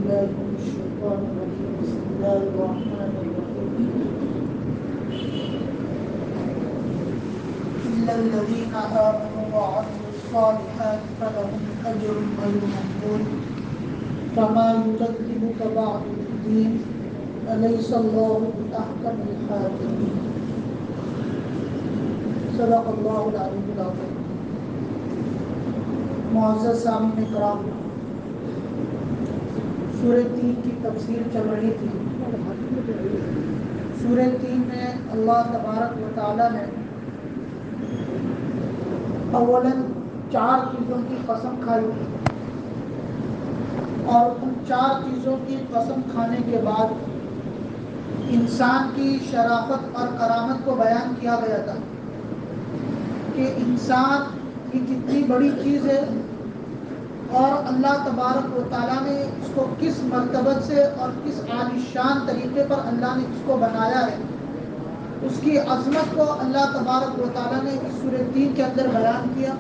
بالله من الشيطان الرجيم بسم الله الرحمن الرحيم إلا الذين آمنوا وعملوا الصالحات فلهم أجر غير ممنون فما يكذبك بعد بالدين أليس الله بأحكم الحاكمين صدق الله العلي العظيم. معزز سامعین کرام، سورہ 3 کی تفسیر چل رہی تھی. سورہ 3 میں اللہ تبارک و تعالی نے اولاً 4 چیزوں کی قسم کھائی تھی، اور ان 4 چیزوں کی قسم کھانے کے بعد انسان کی شرافت اور کرامت کو بیان کیا گیا تھا کہ انسان یہ کتنی بڑی چیز ہے اور اللہ تبارک و تعالیٰ نے اس کو کس مرتبت سے اور کس عالی شان طریقے پر اللہ نے اس کو بنایا ہے. اس کی عظمت کو اللہ تبارک و تعالیٰ نے اس سورہ 3 کے اندر بیان کیا.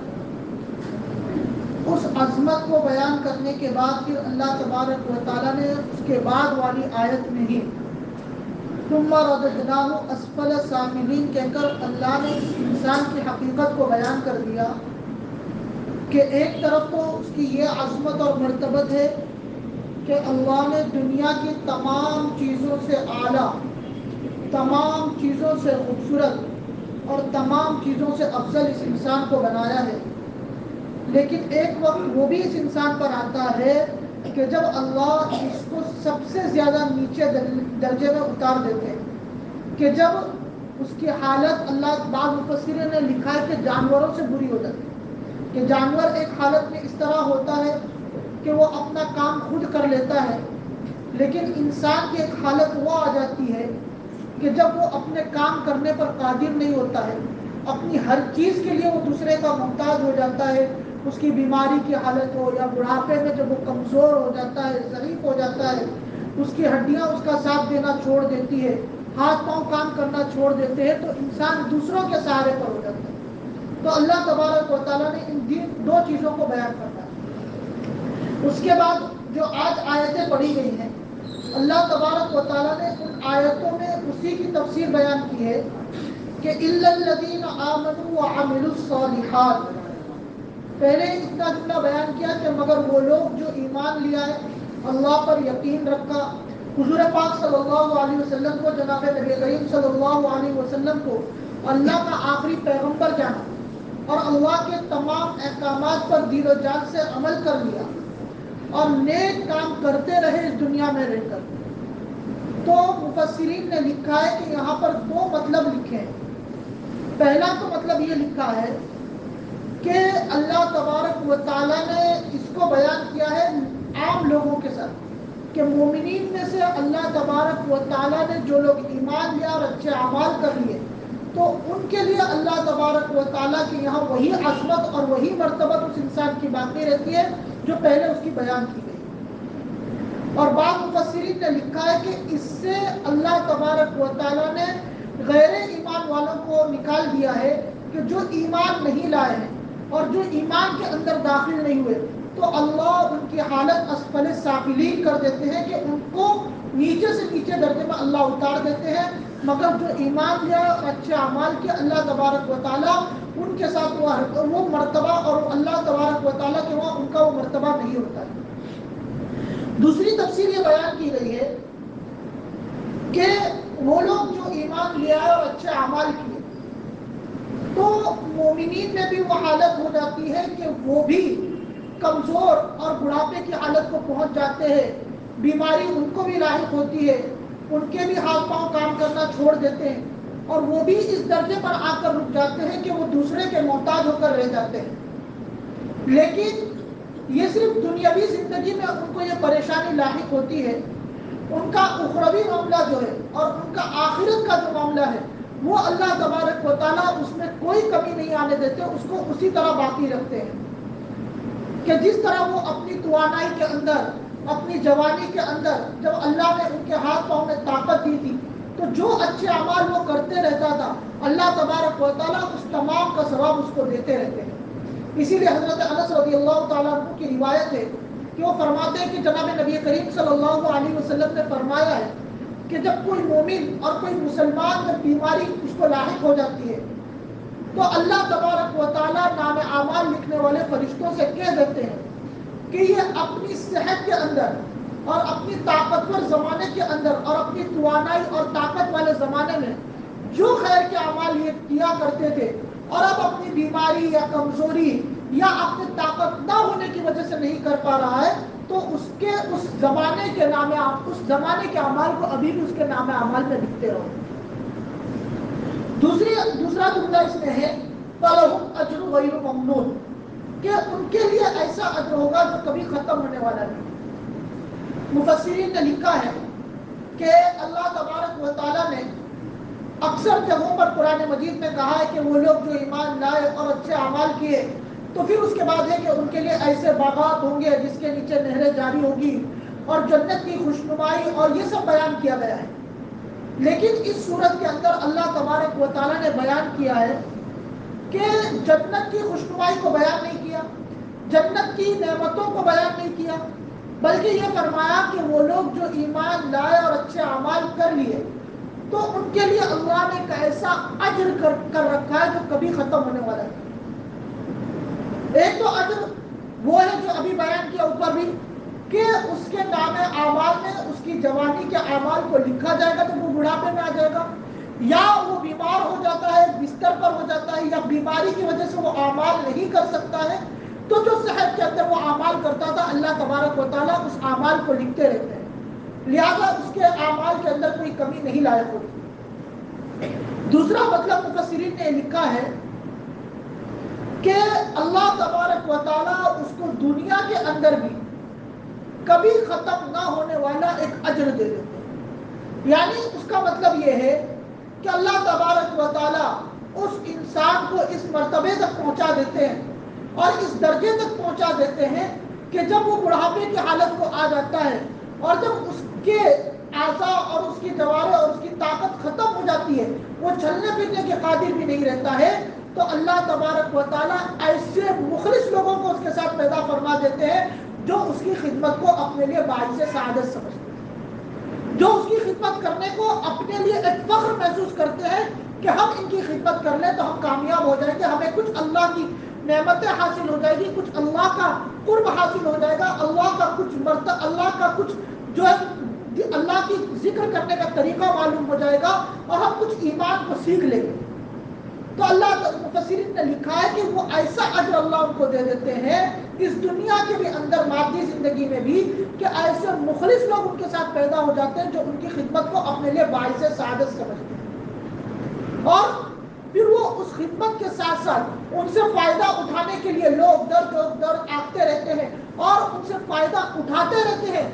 اس عظمت کو بیان کرنے کے بعد پھر اللہ تبارک و تعالیٰ نے اس کے بعد والی آیت میں ہی ثم رددناہ اسفل سافلین کہہ کر اللہ نے اس انسان کی حقیقت کو بیان کر دیا کہ ایک طرف تو اس کی یہ عظمت اور مرتبت ہے کہ اللہ نے دنیا کی تمام چیزوں سے اعلیٰ، تمام چیزوں سے خوبصورت اور تمام چیزوں سے افضل اس انسان کو بنایا ہے. لیکن ایک وقت وہ بھی اس انسان پر آتا ہے کہ جب اللہ اس کو سب سے زیادہ نیچے درجے میں اتار دیتے ہیں، کہ جب اس کی حالت اللہ بعض مفسرین نے لکھا ہے کہ جانوروں سے بری ہو جاتی ہے، کہ جانور ایک حالت میں اس طرح ہوتا ہے کہ وہ اپنا کام خود کر لیتا ہے، لیکن انسان کی ایک حالت وہ آ جاتی ہے کہ جب وہ اپنے کام کرنے پر قادر نہیں ہوتا ہے، اپنی ہر چیز کے لیے وہ دوسرے کا محتاج ہو جاتا ہے. اس کی بیماری کی حالت ہو یا بڑھاپے میں جب وہ کمزور ہو جاتا ہے، ضعیف ہو جاتا ہے، اس کی ہڈیاں اس کا ساتھ دینا چھوڑ دیتی ہے، ہاتھ پاؤں کام کرنا چھوڑ دیتے ہیں، تو انسان دوسروں کے سہارے پر ہو جاتا ہے. تو اللہ تبارک و تعالیٰ نے ان 2 چیزوں کو بیان کرنا ہے. اس کے بعد جو آج آیتیں پڑھی گئی ہیں، اللہ تبارک و تعالیٰ نے ان آیتوں میں اسی کی تفسیر بیان کی ہے کہ اِلَّا الَّذِينَ آمَنُوا وَعَمِلُوا الصَّالِحَاتِ. پہلے اتنا جملہ بیان کیا کہ مگر وہ لوگ جو ایمان لیا ہے، اللہ پر یقین رکھا، حضور پاک صلی اللہ علیہ وسلم کو، جناب نبی کریم صلی اللہ علیہ وسلم کو اللہ کا آخری پیغمبر جانا اور اللہ کے تمام احکامات پر دل و جان سے عمل کر لیا اور نیک کام کرتے رہے اس دنیا میں رہ کر. تو مفسرین نے لکھا ہے کہ یہاں پر 2 مطلب لکھے ہیں. پہلا تو مطلب یہ لکھا ہے کہ اللہ تبارک و تعالیٰ نے اس کو بیان کیا ہے عام لوگوں کے ساتھ کہ مومنین میں سے اللہ تبارک و تعالیٰ نے جو لوگ ایمان لیا اور اچھے اعمال کر لیے، تو ان کے لیے اللہ تبارک و تعالیٰ کی یہاں وہی عظمت اور وہی مرتبت اس انسان کی باقی رہتی ہے جو پہلے اس کی بیان کی گئی. اور بعض مفسرین نے لکھا ہے کہ اس سے اللہ تبارک و تعالیٰ نے غیر ایمان والوں کو نکال دیا ہے کہ جو ایمان نہیں لائے ہیں اور جو ایمان کے اندر داخل نہیں ہوئے، تو اللہ ان کی حالت اسفل سافلین کر دیتے ہیں کہ ان کو نیچے سے نیچے درجے میں اللہ اتار دیتے ہیں. مگر جو ایمان لیا اور اچھے اعمال کیا، اللہ تبارک و تعالیٰ ان کے ساتھ وہ مرتبہ، اور اللہ تبارک و تعالیٰ کے وہاں ان کا وہ مرتبہ نہیں ہوتا ہے. دوسری تفسیر یہ بیان کی گئی ہے کہ وہ لوگ جو ایمان لیا اور اچھے اعمال کیے، تو مومنین میں بھی وہ حالت ہو جاتی ہے کہ وہ بھی کمزور اور بڑھاپے کی حالت کو پہنچ جاتے ہیں، بیماری ان کو بھی لاحق ہوتی ہے، ان کے بھی ہاتھ پاؤں کام کرنا چھوڑ دیتے ہیں، اور وہ بھی اس درجے پر آ کر رک جاتے ہیں کہ وہ دوسرے کے محتاج ہو کر رہ جاتے ہیں. لیکن یہ صرف دنیاوی زندگی میں ان کو یہ پریشانی لاحق ہوتی ہے. ان کا اخروی معاملہ جو ہے اور ان کا آخرت کا جو معاملہ ہے، وہ اللہ تبارک و تعالیٰ اس میں کوئی کمی نہیں آنے دیتے، اس کو اسی طرح باقی رکھتے ہیں کہ جس طرح وہ اپنی توانائی کے اندر، اپنی جوانی کے اندر جب اللہ نے ان کے ہاتھ پاؤں میں طاقت دی تھی، تو جو اچھے اعمال وہ کرتے رہتا تھا، اللہ تبارک و تعالیٰ اس تمام کا ثواب اس کو دیتے رہتے ہیں. اسی لیے حضرت انس رضی اللہ تعالیٰ عنہ کی روایت ہے کہ وہ فرماتے ہیں کہ جناب نبی کریم صلی اللہ علیہ وسلم نے فرمایا ہے کہ جب کوئی مومن اور کوئی مسلمان جب بیماری اس کو لاحق ہو جاتی ہے تو اللہ تبارک و تعالیٰ نام اعمال لکھنے والے فرشتوں سے کہہ دیتے ہیں کہ یہ اپنی صحت کے اندر اور اپنی طاقتور زمانے کے اندر اور اپنی توانائی اور طاقت والے زمانے میں جو خیر کے اعمال یہ کیا کرتے تھے اور اب اپنی بیماری یا کمزوری یا اپنی طاقت نہ ہونے کی وجہ سے نہیں کر پا رہا ہے تو اس زمانے کے اعمال کو ابھی بھی اس کے نام اعمال میں لکھتے رہو. دوسرا جملہ اس میں ہے فَلَهُمْ أَجْرٌ غَيْرُ مَمْنُونٍ کہ ان کے لیے ایسا اجر ہوگا جو کبھی ختم ہونے والا نہیں. مفسرین نے لکھا ہے کہ اللہ تبارک و تعالیٰ نے اکثر جگہوں پر قرآن مجید میں کہا ہے کہ وہ لوگ جو ایمان لائے اور اچھے اعمال کیے تو پھر اس کے بعد ہے کہ ان کے لیے ایسے باغات ہوں گے جس کے نیچے نہریں جاری ہوگی اور جنت کی خوشنمائی اور یہ سب بیان کیا گیا ہے. لیکن اس صورت کے اندر اللہ تبارک و تعالیٰ نے بیان کیا ہے کہ جنت کی خوشنمائی کو بیان نہیں کیا, جنت کی نعمتوں کو بیان نہیں کیا, بلکہ یہ فرمایا کہ وہ لوگ جو ایمان لائے اور اچھے اعمال کر لیے تو ان کے لیے اللہ نے ایک ایسا اجر کر رکھا ہے جو کبھی ختم ہونے والا ہے. ایک تو اجر وہ ہے جو ابھی بیان کیا اوپر بھی کہ اس کے نام اعمال میں اس کی جوانی کے اعمال کو لکھا جائے گا تو وہ بڑھاپے میں آ جائے گا, یا وہ بیمار ہو جاتا ہے بستر پر ہو جاتا ہے یا بیماری کی وجہ سے وہ اعمال نہیں کر سکتا ہے تو جو صحت کے اندر وہ اعمال کرتا تھا اللہ تبارک و تعالیٰ اس اعمال کو لکھتے رہتے ہیں, لہذا اس کے اعمال کے اندر کوئی کمی نہیں لائق ہوتی. دوسرا مطلب مفسرین نے لکھا ہے کہ اللہ تبارک و تعالیٰ اس کو دنیا کے اندر بھی کبھی ختم نہ ہونے والا ایک اجر دے دیتے ہیں. یعنی اس کا مطلب یہ ہے کہ اللہ تبارک و تعالیٰ اس انسان کو اس مرتبے تک پہنچا دیتے ہیں اور اس درجے تک پہنچا دیتے ہیں کہ جب وہ بڑھاپے کی حالت کو آ جاتا ہے اور جب اس کے اعضاء اور اس کی جوارح اور اس کی طاقت ختم ہو جاتی ہے, وہ چلنے پھرنے کے قادر بھی نہیں رہتا ہے, تو اللہ تبارک و تعالیٰ ایسے مخلص لوگوں کو اس کے ساتھ پیدا فرما دیتے ہیں جو اس کی خدمت کو اپنے لیے باعث سعادت سمجھتے ہیں, جو اس کی خدمت کرنے کو اپنے لیے ایک فخر محسوس کرتے ہیں کہ ہم ان کی خدمت کر لیں تو ہم کامیاب ہو جائیں گے, ہمیں کچھ اللہ کی نعمتیں حاصل ہو جائے گی, کچھ اللہ کا قرب حاصل ہو جائے گا, اللہ کا کچھ اللہ کا کچھ جو ہے اللہ کی ذکر کرنے کا طریقہ معلوم ہو جائے گا اور ہم کچھ ایمان کو سیکھ لیں گے. تو اللہ مفسرین نے لکھا ہے کہ وہ ایسا اجر اللہ ان کو دے دیتے ہیں اس دنیا کے بھی اندر مادی زندگی میں بھی کہ ایسے مخلص لوگ ان کے ساتھ پیدا ہو جاتے ہیں جو ان کی خدمت کو اپنے لیے باعث سعادت سمجھتے ہیں, اور پھر وہ اس خدمت کے ساتھ ساتھ ان سے فائدہ اٹھانے کے لیے لوگ در آتے رہتے ہیں اور ان سے فائدہ اٹھاتے رہتے ہیں,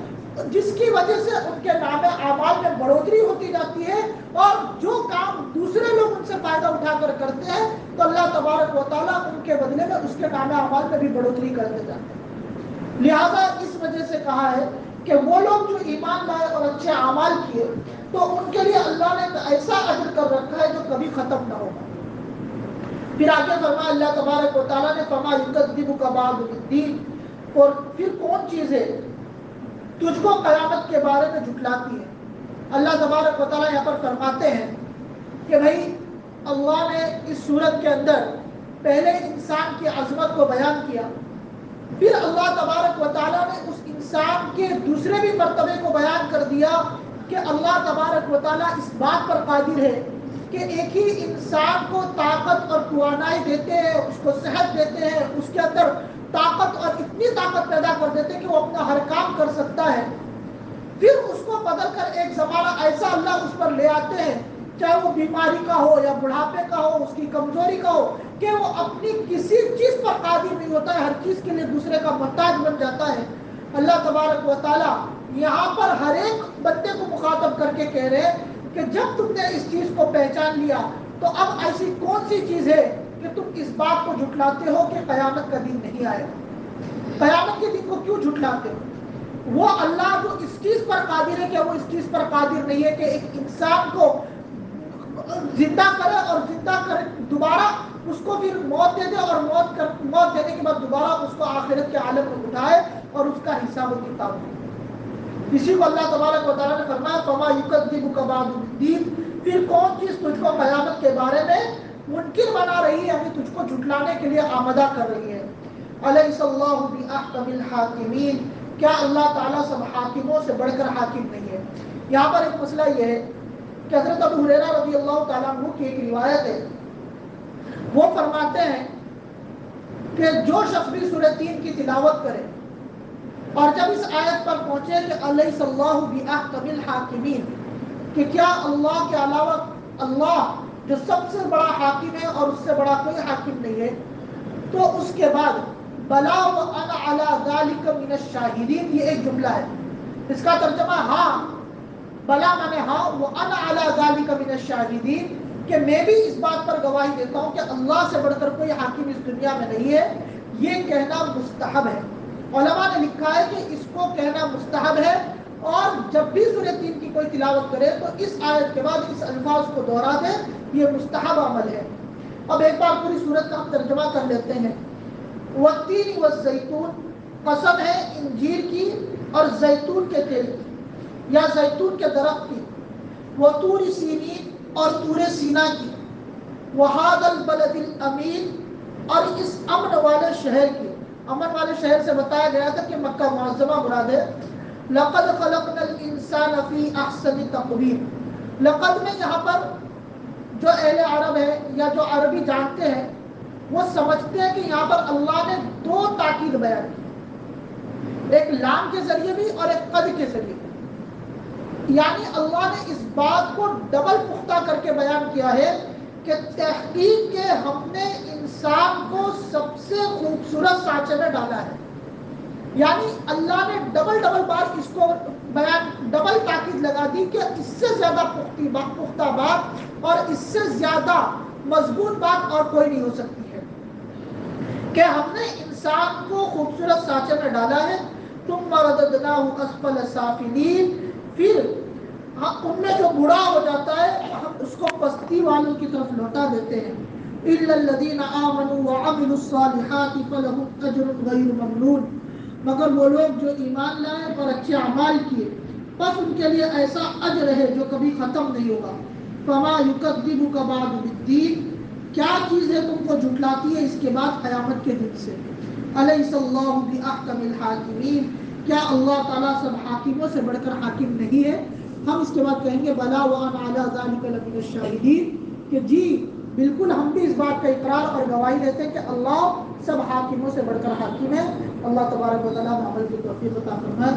جس کی وجہ سے ان کے نام اعمال میں بڑھوتری ہوتی جاتی ہے, اور جو کام دوسرے لوگ ان سے فائدہ اٹھا کر کرتے ہیں تو اللہ تبارک و تعالیٰ ان کے بدلے میں اس کے نام اعمال میں بھی بڑھوتری کرتے جاتے ہیں. لہذا اس وجہ سے کہا ہے کہ وہ لوگ جو ایمان لائے اور اچھے اعمال کیے تو ان کے لیے اللہ نے ایسا اجر کر رکھا ہے جو کبھی ختم نہ ہوگا. پھر آگے فرمایا اللہ تبارک و تعالیٰ نے فرمایا یکذبک بعد بالدین, اور پھر کون چیزیں تجھ کو قیامت کے بارے میں جھٹلاتی ہے. اللہ تبارک و تعالیٰ یہاں پر فرماتے ہیں کہ بھائی اللہ نے اس صورت کے اندر پہلے انسان کی عظمت کو بیان کیا, پھر اللہ تبارک و تعالیٰ نے اس انسان کے دوسرے بھی مرتبے کو بیان کر دیا کہ اللہ تبارک و تعالیٰ اس بات پر قادر ہے کہ ایک ہی انسان کو طاقت اور توانائی دیتے ہیں, اس کو صحت دیتے ہیں, اس کے اندر طاقت اور اتنی طاقت پیدا کر دیتے ہیں کہ وہ اپنا ہر کام کر سکتا ہے, پھر اس کو بدل کر ایک زمانہ ایسا اللہ اس پر لے آتے ہیں, چاہے وہ بیماری کا ہو یا بڑھاپے کا ہو, اس کی کمزوری کا ہو, کہ وہ اپنی کسی چیز پر قادر نہیں ہوتا ہے, ہر چیز کے لیے دوسرے کا محتاج بن جاتا ہے. اللہ تبارک و تعالیٰ یہاں پر ہر ایک بندے کو مخاطب کر کے کہہ رہے کہ جب تم نے اس چیز کو پہچان لیا تو اب ایسی کون سی چیز ہے کہ تم اس بات کو جھٹلاتے ہو کہ قیامت کا دن نہیں آئے گا. قیامت کے دن کو کیوں جھٹلاتے ہو؟ وہ اللہ جو اس چیز پر قادر ہے کہ وہ اس چیز پر قادر نہیں ہے کہ ایک انسان کو زندہ کرے اور زندہ کرے دوبارہ اس کو پھر موت دے دے اور موت دینے کے بعد دوبارہ اس کو آخرت کے عالم میں اٹھائے. اور اس کا حساب و کتاب ہے۔ اسی کو اللہ تبارک و تعالیٰ نے فرمایا فما یکذبک بعد بالدین، پھر کون چیز تجھ کو قیامت کے بارے میں منکر بنا رہی ہے، یعنی تجھ کو جھٹلانے کے لیے آمدہ کر رہی ہے۔ الیس اللہ باحکم الحاکمین، کیا اللہ تعالیٰ سب حاکموں سے بڑھ کر حاکم نہیں ہے؟ یہاں پر ایک مسئلہ یہ ہے کہ حضرت ابو ہریرہ رضی اللہ تعالیٰ عنہ کی ایک روایت ہے، وہ فرماتے ہیں کہ جو شخص بھی سورہ 3 کی تلاوت کرے اور جب اس آیت پر پہنچے کہ الیس اللہ باحکم الحاکمین، کہ کیا اللہ کے علاوہ اللہ جو سب سے بڑا حاکم ہے اور اس سے بڑا کوئی حاکم نہیں ہے، تو اس کے بعد بلا وانا علی ذلک من الشاہدین، یہ ایک جملہ ہے، اس کا ترجمہ ہاں، بلا مانے ہاں، وانا علی ذلک من الشاہدین، کہ میں بھی اس بات پر گواہی دیتا ہوں کہ اللہ سے بڑھ کر کوئی حاکم اس دنیا میں نہیں ہے، یہ کہنا مستحب ہے۔ علماء نے لکھا ہے کہ اس کو کہنا مستحب ہے، اور جب بھی سورہ 3 کی کوئی تلاوت کرے تو اس آیت کے بعد اس الفاظ کو دہرا دے، یہ مستحب عمل ہے۔ اب ایک بار پوری سورت کا ہم ترجمہ کر لیتے ہیں۔ والتین والزیتون، قسم ہے انجیر کی اور زیتون کے تیل کی یا زیتون کے درخت کی، وطور سینین اور طور سینا کی، وہذا البلد الامین اور اس امن والے شہر کی۔ امن والے شہر سے بتایا گیا تھا کہ مکہ معظمہ مراد ہے۔ لقد خلقنا الانسان فی احسن تقویم، لقد میں یہاں پر جو اہل عرب ہے یا جو عربی جانتے ہیں وہ سمجھتے ہیں کہ یہاں پر اللہ نے دو تاکید بیان کی، ایک لام کے ذریعے بھی اور ایک قد کے ذریعے بھی، یعنی اللہ نے اس بات کو ڈبل پختہ کر کے بیان کیا ہے کہ تحقیق کے ہم نے انسان کو سب سے خوبصورت سانچے میں ڈالا ہے، یعنی اللہ نے ڈبل بار اس کو بیان، ڈبل تاکید لگا دی کہ اس سے زیادہ پختہ بات اور اس سے زیادہ مضبوط بات اور کوئی نہیں ہو سکتی ہے کہ ہم نے انسان کو خوبصورت سانچے میں ڈالا ہے۔ ثم رددناہ اسفل سافلین، پھر ان میں جو بوڑھا ہو جاتا ہے ہم اس کو پستی والوں کی طرف لوٹا دیتے ہیں۔ الا الذین آمنوا وعملوا الصالحات فلهم اجر غیر ممنون، مگر وہ لوگ جو ایمان لائے اور اچھے اعمال کیے بس ان کے لیے ایسا اجر ہے جو کبھی ختم نہیں ہوگا۔ فما یکذبک بعد بالدین، کیا چیز ہے تم کو جھٹلاتی ہے اس کے بعد قیامت کے دن سے؟ الیس اللہ باحکم الحاکمین، کیا اللہ تعالیٰ سب حاکموں سے بڑھ کر حاکم نہیں ہے؟ ہم اس کے بعد کہیں گے بلا وانا علی ذلک لمن الشاہدین، کہ جی بالکل ہم بھی اس بات کا اقرار اور گواہی دیتے ہیں کہ اللہ سب حاکموں سے بڑھ کر حاکم ہے۔ اللہ تبارک و تعالیٰ عمل کی توفیق عطا فرمائے۔